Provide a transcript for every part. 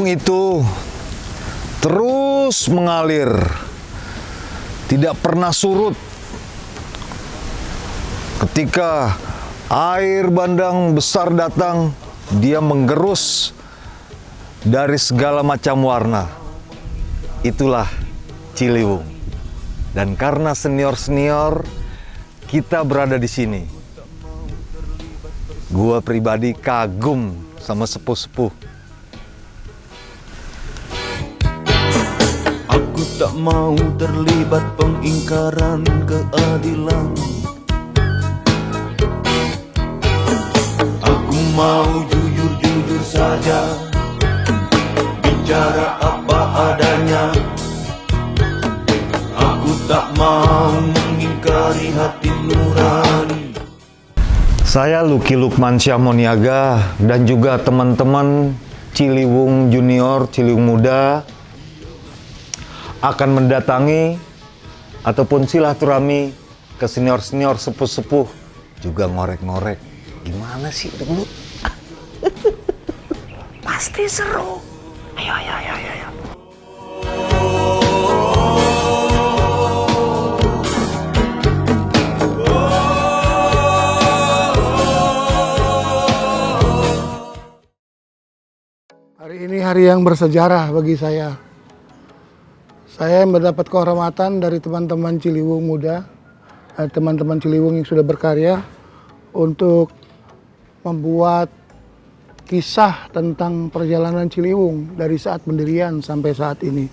Ciliwung itu terus mengalir, tidak pernah surut. Ketika air bandang besar datang, dia menggerus dari segala macam warna. Itulah Ciliwung. Dan karena senior-senior, kita berada di sini. Gua pribadi kagum sama sepuh-sepuh. Aku tak mau terlibat pengingkaran keadilan. Aku mau jujur-jujur saja, bicara apa adanya. Aku tak mau mengingkari hati nurani. Saya Lucky Lukman Syah Moniaga dan juga teman-teman Ciliwung Junior, Ciliwung Muda akan mendatangi ataupun silaturahmi ke senior-senior sepuh-sepuh, juga ngorek-ngorek. Gimana sih dulu? Pasti seru. Ayo. Hari ini hari yang bersejarah bagi saya. Saya mendapat kehormatan dari teman-teman Ciliwung Muda, teman-teman Ciliwung yang sudah berkarya untuk membuat kisah tentang perjalanan Ciliwung dari saat pendirian sampai saat ini.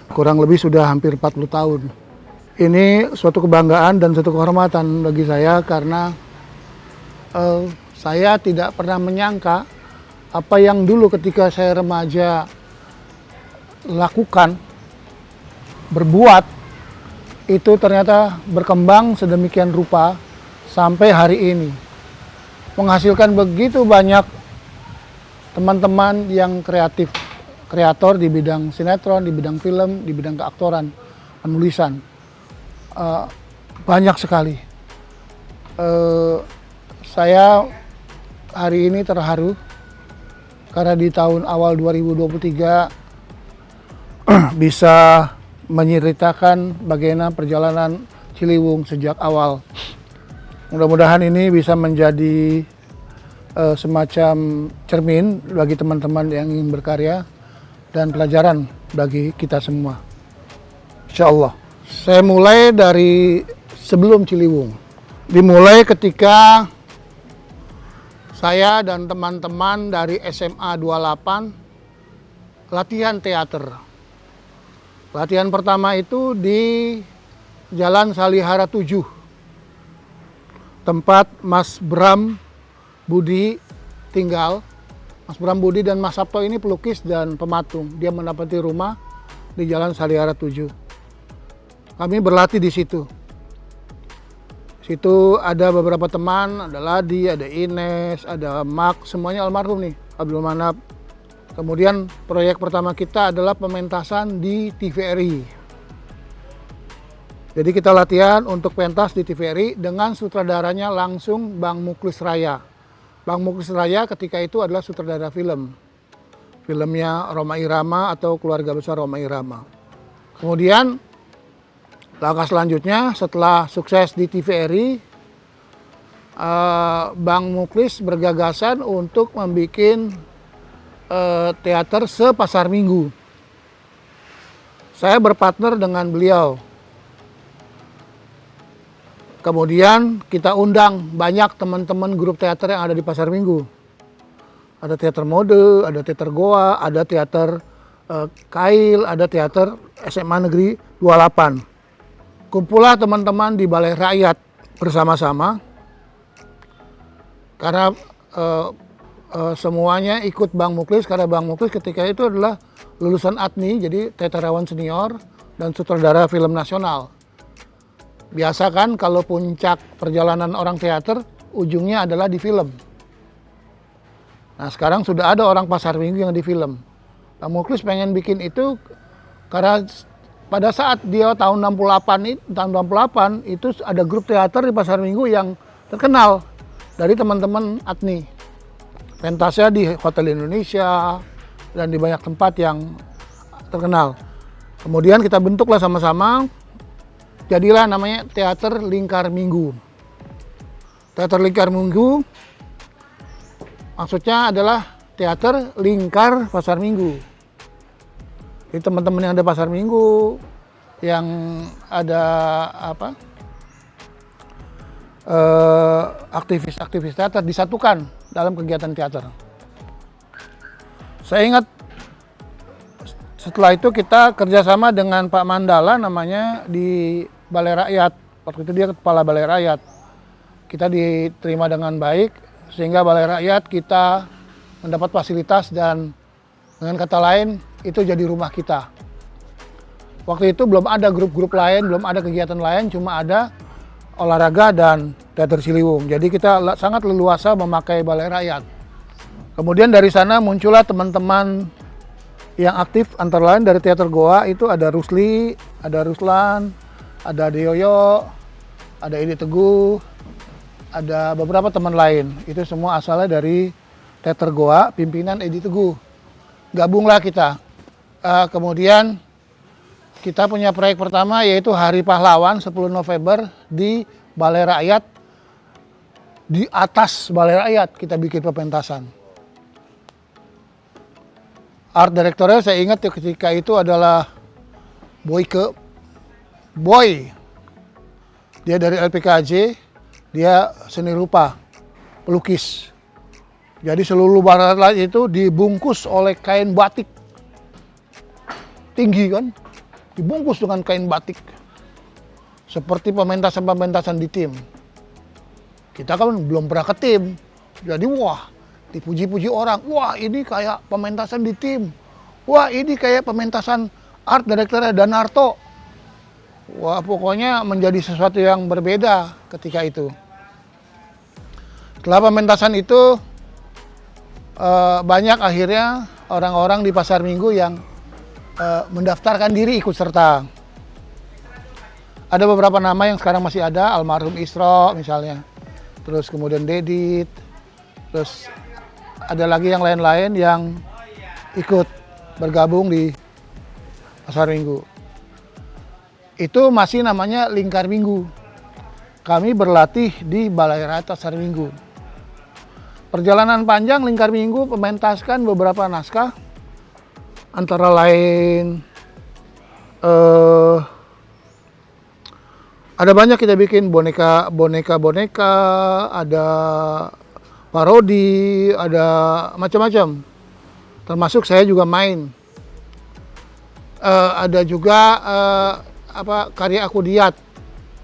Kurang lebih sudah hampir 40 tahun. Ini suatu kebanggaan dan suatu kehormatan bagi saya karena saya tidak pernah menyangka apa yang dulu ketika saya remaja lakukan, berbuat, itu ternyata berkembang sedemikian rupa sampai hari ini. Menghasilkan begitu banyak teman-teman yang kreator di bidang sinetron, di bidang film, di bidang keaktoran, penulisan. Banyak sekali. Saya hari ini terharu karena di tahun awal 2023 bisa menceritakan bagaimana perjalanan Ciliwung sejak awal. Mudah-mudahan ini bisa menjadi semacam cermin bagi teman-teman yang ingin berkarya dan pelajaran bagi kita semua. Insya Allah. Saya mulai dari sebelum Ciliwung. Dimulai ketika saya dan teman-teman dari SMA 28 latihan teater. Latihan pertama itu di Jalan Salihara 7. Tempat Mas Bram Budi tinggal. Mas Bram Budi dan Mas Sabto ini pelukis dan pematung. Dia mendapati rumah di Jalan Salihara 7. Kami berlatih di situ. Situ ada beberapa teman, ada Ladi, ada Ines, ada Mak, semuanya almarhum nih, Abdul Manap. Kemudian proyek pertama kita adalah pementasan di TVRI. Jadi kita latihan untuk pentas di TVRI dengan sutradaranya langsung Bang Muklis Raya. Bang Muklis Raya ketika itu adalah sutradara film. Filmnya Rhoma Irama atau Keluarga Besar Rhoma Irama. Kemudian langkah selanjutnya setelah sukses di TVRI, Bang Muklis bergagasan untuk membuat teater se-Pasar Minggu. Saya berpartner dengan beliau. Kemudian kita undang banyak teman-teman grup teater yang ada di Pasar Minggu. Ada teater mode, ada teater goa, ada teater kail, ada teater SMA Negeri 28. Kumpulah teman-teman di Balai Rakyat bersama-sama karena semuanya ikut Bang Muklis karena Bang Muklis ketika itu adalah lulusan ATNI, jadi teaterawan senior dan sutradara film nasional. Biasa kan kalau puncak perjalanan orang teater ujungnya adalah di film. Nah sekarang sudah ada orang Pasar Minggu yang di film. Bang Muklis pengen bikin itu karena pada saat dia tahun 68 itu ada grup teater di Pasar Minggu yang terkenal dari teman-teman ATNI. Pentasnya di Hotel Indonesia, dan di banyak tempat yang terkenal. Kemudian kita bentuklah sama-sama, jadilah namanya Teater Lingkar Minggu. Teater Lingkar Minggu maksudnya adalah teater lingkar pasar minggu. Jadi teman-teman yang ada pasar minggu, yang ada aktivis-aktivis teater disatukan dalam kegiatan teater. Saya ingat setelah itu kita kerjasama dengan Pak Mandala namanya di Balai Rakyat. Waktu itu dia kepala Balai Rakyat. Kita diterima dengan baik sehingga Balai Rakyat kita mendapat fasilitas dan dengan kata lain itu jadi rumah kita. Waktu itu belum ada grup-grup lain, belum ada kegiatan lain, cuma ada olahraga dan teater Ciliwung. Jadi kita sangat leluasa memakai Balai Rakyat. Kemudian dari sana muncullah teman-teman yang aktif, antara lain dari teater Goa itu ada Rusli, ada Ruslan, ada Deyoyo, ada Edi Teguh, ada beberapa teman lain. Itu semua asalnya dari teater Goa, pimpinan Edi Teguh. Gabunglah kita. Kemudian kita punya proyek pertama yaitu Hari Pahlawan 10 November di Balai Rakyat. Di atas Balai Rakyat kita bikin pementasan. Art directornya saya ingat ya ketika itu adalah Boy. Dia dari LPKJ, dia seni rupa, pelukis. Jadi seluruh Balai Rakyat itu dibungkus oleh kain batik. Tinggi kan? Dibungkus dengan kain batik. Seperti pementasan-pementasan di tim. Kita kan belum pernah ke tim. Jadi wah, dipuji-puji orang. Wah, ini kayak pementasan di tim. Wah, ini kayak pementasan art director Danarto. Wah, pokoknya menjadi sesuatu yang berbeda ketika itu. Setelah pementasan itu banyak akhirnya orang-orang di Pasar Minggu yang mendaftarkan diri ikut serta. Ada beberapa nama yang sekarang masih ada, almarhum Isro misalnya. Terus kemudian Dedit. Terus ada lagi yang lain-lain yang ikut bergabung di Pasar Minggu. Itu masih namanya Lingkar Minggu. Kami berlatih di Balai Rakyat Pasar Minggu. Perjalanan panjang Lingkar Minggu mementaskan beberapa naskah. Antara lain ada banyak kita bikin boneka, ada parodi, ada macam-macam. Termasuk saya juga main. Ada juga karya Aku Diat.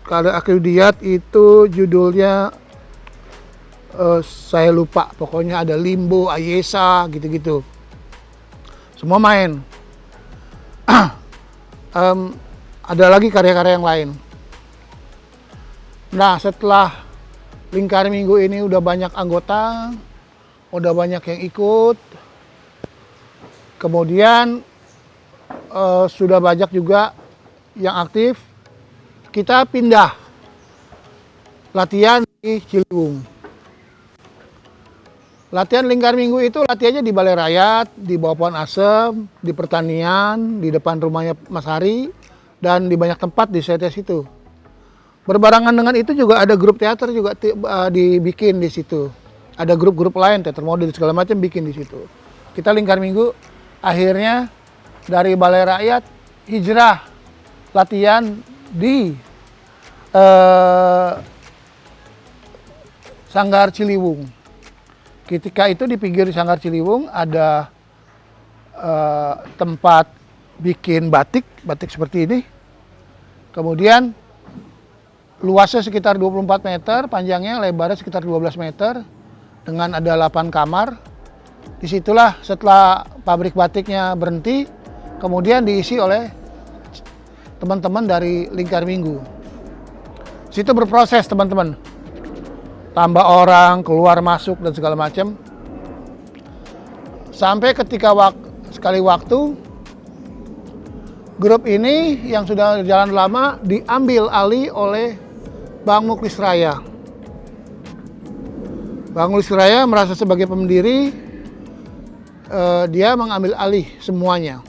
Karya Aku Diat itu judulnya saya lupa. Pokoknya ada Limbo, Ayesa, gitu-gitu. Semua main. Ada lagi karya-karya yang lain. Nah, setelah Lingkar Minggu ini udah banyak anggota, udah banyak yang ikut, kemudian sudah banyak juga yang aktif, kita pindah latihan di Ciliwung. Latihan Lingkar Minggu itu latihannya di Balai Rakyat, di bawah pohon asem, di pertanian, di depan rumahnya Mas Hari, dan di banyak tempat di CTS itu. Berbarengan dengan itu juga ada grup teater juga dibikin di situ. Ada grup-grup lain, teater model segala macam bikin di situ. Kita Lingkar Minggu akhirnya dari Balai Rakyat hijrah latihan di Sanggar Ciliwung. Ketika itu di pinggir Sanggar Ciliwung ada tempat bikin batik seperti ini. Kemudian luasnya sekitar 24 meter, panjangnya lebarnya sekitar 12 meter, dengan ada 8 kamar. Disitulah setelah pabrik batiknya berhenti, kemudian diisi oleh teman-teman dari Lingkar Minggu. Situ berproses teman-teman. Tambah orang, keluar masuk dan segala macam. Sampai ketika sekali waktu, grup ini yang sudah jalan lama diambil alih oleh Bang Muklis Raya. Bang Muklis Raya merasa sebagai pendiri, dia mengambil alih semuanya.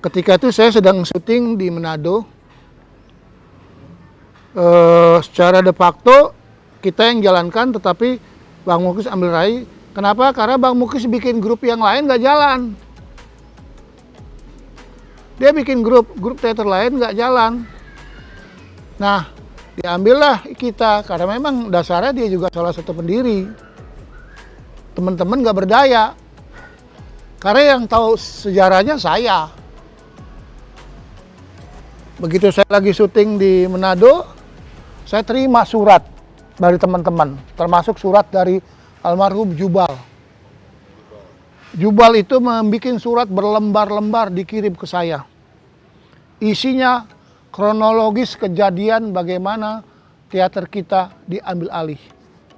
Ketika itu saya sedang syuting di Manado. Secara de facto kita yang jalankan, tetapi Bang Muklis ambil alih. Kenapa? Karena Bang Muklis bikin grup yang lain nggak jalan. Dia bikin grup teater lain nggak jalan. Nah, diambillah kita karena memang dasarnya dia juga salah satu pendiri. Teman-teman nggak berdaya. Karena yang tahu sejarahnya saya. Begitu saya lagi syuting di Manado, saya terima surat dari teman-teman, termasuk surat dari almarhum Jubal. Jubal itu membuat surat berlembar-lembar dikirim ke saya. Isinya kronologis kejadian bagaimana teater kita diambil alih.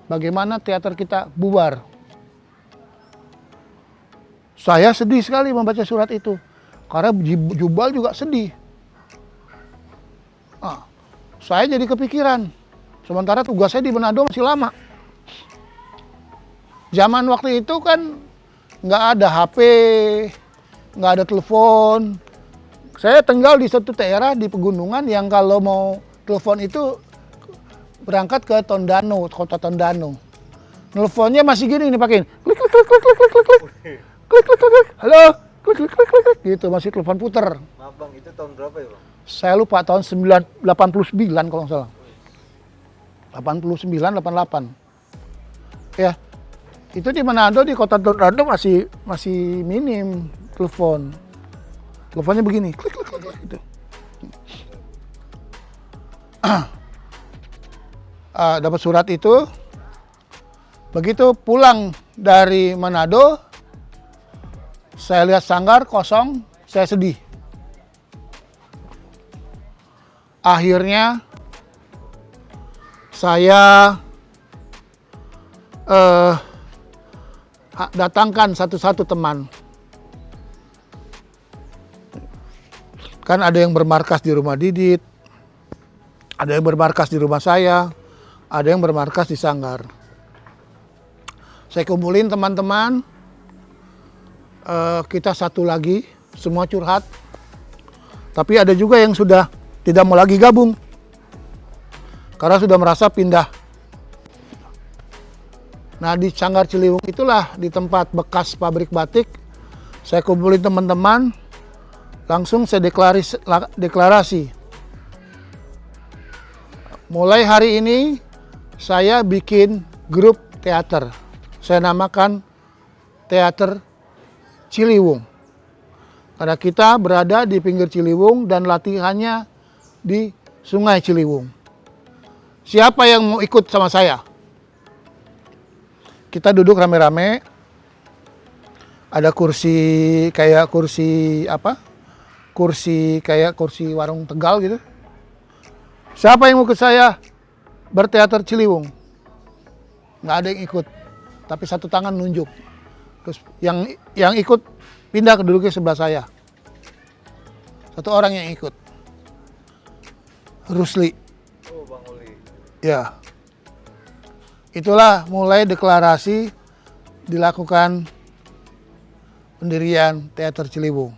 Bagaimana teater kita bubar. Saya sedih sekali membaca surat itu. Karena Jubal juga sedih. Saya jadi kepikiran. Sementara tugas saya di Manado masih lama. Zaman waktu itu kan nggak ada HP, nggak ada telepon. Saya tinggal di satu daerah di pegunungan yang kalau mau telepon itu berangkat ke Tondano, kota Tondano. Nelfonnya masih gini nih pakein. Klik klik klik klik klik klik klik. Klik klik klik klik. Halo, klik klik klik klik gitu, masih telepon puter. Maaf Bang, itu tahun berapa ya Bang? Saya lupa tahun 89 kalau nggak salah. 89, 88. Ya, itu di Manado, di kota Tondano masih minim telepon. Teleponnya begini, klik klik klik klik gitu. Dapat surat itu. Begitu pulang dari Manado, saya lihat sanggar kosong, saya sedih. Akhirnya saya datangkan satu-satu teman. Kan ada yang bermarkas di rumah Didit, ada yang bermarkas di rumah saya, ada yang bermarkas di sanggar. Saya kumpulin teman-teman, kita satu lagi, semua curhat. Tapi ada juga yang sudah tidak mau lagi gabung karena sudah merasa pindah. Nah, di Sanggar Ciliwung itulah, di tempat bekas pabrik batik, saya kumpulin teman-teman, langsung saya deklarasi. Mulai hari ini saya bikin grup teater. Saya namakan Teater Ciliwung. Karena kita berada di pinggir Ciliwung dan latihannya di Sungai Ciliwung. Siapa yang mau ikut sama saya? Kita duduk rame-rame. Ada kursi kayak kursi warung Tegal gitu. Siapa yang mau ikut saya berteater Ciliwung? Nggak ada yang ikut. Tapi satu tangan nunjuk. Terus yang ikut pindah ke duduknya sebelah saya. Satu orang yang ikut. Rusli. Oh, Bang Uli. Ya. Itulah mulai deklarasi dilakukan pendirian Teater Ciliwung.